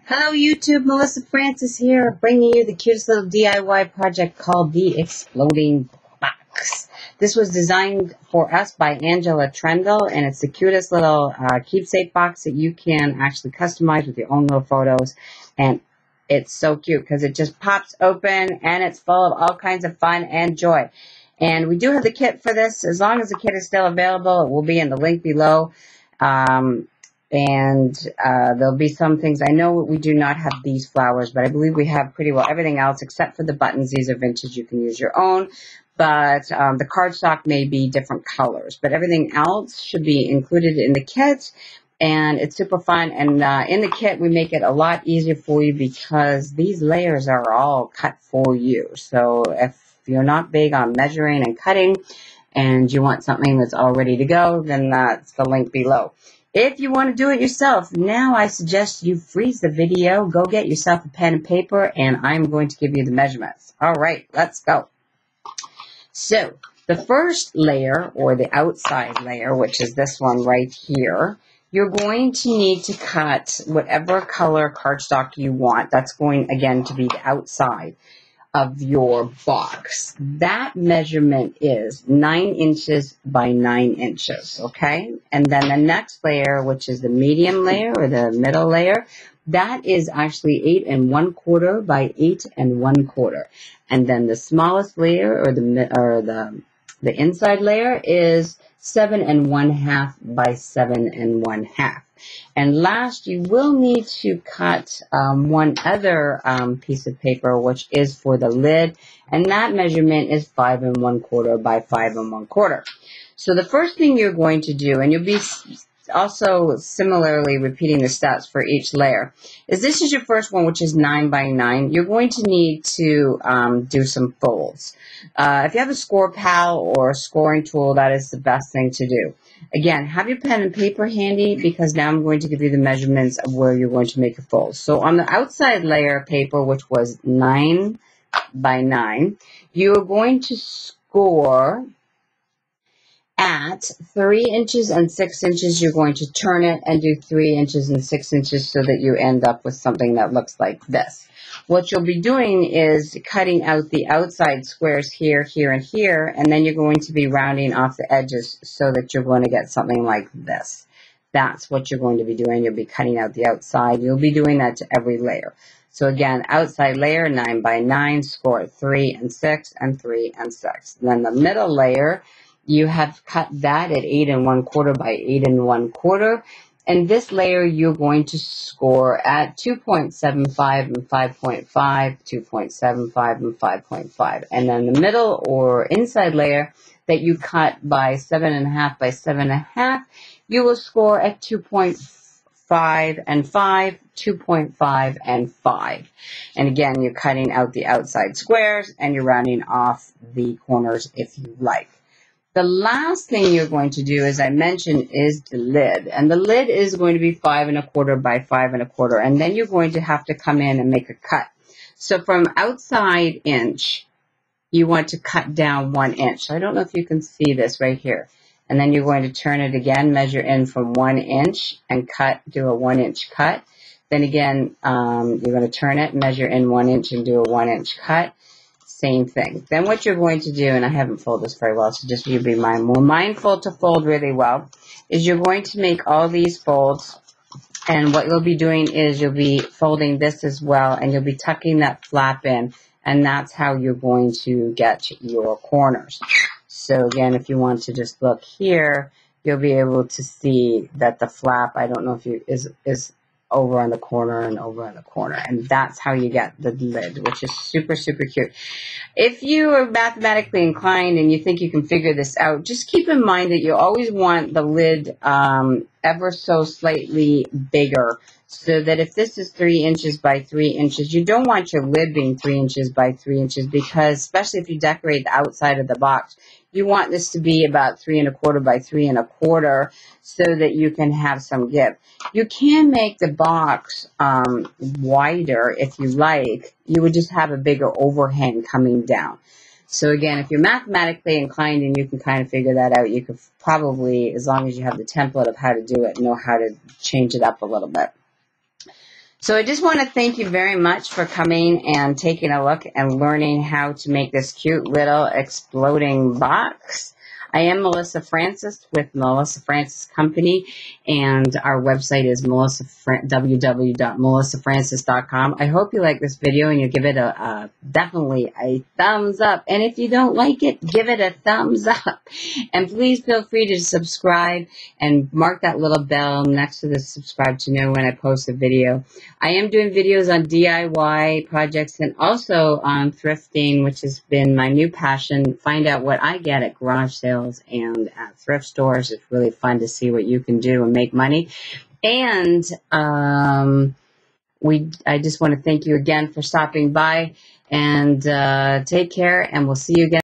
Hello YouTube, Melissa Francis here, bringing you the cutest little DIY project called the Exploding Box. This was designed for us by Angela Trendle, and it's the cutest little keepsake box that you can actually customize with your own little photos. And it's so cute because it just pops open and it's full of all kinds of fun and joy. And we do have the kit for this. As long as the kit is still available, it will be in the link below. There'll be some things. I know we do not have these flowers, but I believe we have pretty well everything else except for the buttons. These are vintage. You can use your own, but the cardstock may be different colors, but everything else should be included in the kit, and it's super fun. And in the kit, we make it a lot easier for you because these layers are all cut for you. So if you're not big on measuring and cutting and you want something that's all ready to go, then that's the link below. If you want to do it yourself, now I suggest you freeze the video, go get yourself a pen and paper, and I'm going to give you the measurements. All right, let's go. So the first layer, or the outside layer, which is this one right here, you're going to need to cut whatever color cardstock you want. That's going, again, to be the outside of your box. That measurement is 9 inches by 9 inches, okay? And then the next layer, which is the medium layer or the middle layer, that is actually 8 1/4 by 8 1/4. And then the smallest layer, or the inside layer, is 7 1/2 by 7 1/2. And last, you will need to cut one other piece of paper, which is for the lid, and that measurement is 5 1/4 by 5 1/4. So the first thing you're going to do, and you'll be also similarly repeating the steps for each layer, is this is your first one, which is 9 by 9. You're going to need to do some folds. If you have a score pal or a scoring tool, that is the best thing to do. Again, have your pen and paper handy because now I'm going to give you the measurements of where you're going to make a fold. So on the outside layer of paper, which was 9 by 9, you're going to score at 3 inches and 6 inches. You're going to turn it and do 3 inches and 6 inches so that you end up with something that looks like this. What you'll be doing is cutting out the outside squares here, here, and here, and then you're going to be rounding off the edges so that you're going to get something like this. That's what you're going to be doing. You'll be cutting out the outside. You'll be doing that to every layer. So again, outside layer, 9 by 9, score 3 and 6, and 3 and 6. And then the middle layer, you have cut that at 8 1/4 by 8 1/4. And this layer, you're going to score at 2.75 and 5.5, 2.75 and 5.5. And then the middle or inside layer that you cut by 7 1/2 by 7 1/2, you will score at 2.5 and 5, 2.5 and 5. And again, you're cutting out the outside squares and you're rounding off the corners if you like. The last thing you're going to do, as I mentioned, is the lid. And the lid is going to be 5 1/4 by 5 1/4. And then you're going to have to come in and make a cut. So from outside inch, you want to cut down 1 inch. So I don't know if you can see this right here. And then you're going to turn it again, measure in from 1 inch and cut, do a 1 inch cut. Then again, you're going to turn it, measure in 1 inch and do a 1 inch cut. Same thing. Then what you're going to do, and I haven't folded this very well, so just you be more mindful to fold really well, is you're going to make all these folds, and what you'll be doing is you'll be folding this as well, and you'll be tucking that flap in, and that's how you're going to get your corners. So again, if you want to just look here, you'll be able to see that the flap, I don't know if you is over on the corner and over on the corner, and that's how you get the lid, which is super, super cute. If you are mathematically inclined and you think you can figure this out, just keep in mind that you always want the lid ever so slightly bigger, so that if this is 3 inches by 3 inches, you don't want your lid being 3 inches by 3 inches, because especially if you decorate the outside of the box, you want this to be about 3 1/4 by 3 1/4 so that you can have some give. You can make the box wider if you like. You would just have a bigger overhang coming down. So again, if you're mathematically inclined and you can kind of figure that out, you could probably, as long as you have the template of how to do it, know how to change it up a little bit. So I just want to thank you very much for coming and taking a look and learning how to make this cute little exploding box. I am Melissa Francis with Melissa Francis Company, and our website is www.melissafrancis.com. I hope you like this video and you give it definitely a thumbs up. And if you don't like it, give it a thumbs up. And please feel free to subscribe and mark that little bell next to the subscribe to know when I post a video. I am doing videos on DIY projects and also on thrifting, which has been my new passion. Find out what I get at garage sales and at thrift stores. It's really fun to see what you can do and make money. And I just want to thank you again for stopping by, and take care, and we'll see you again.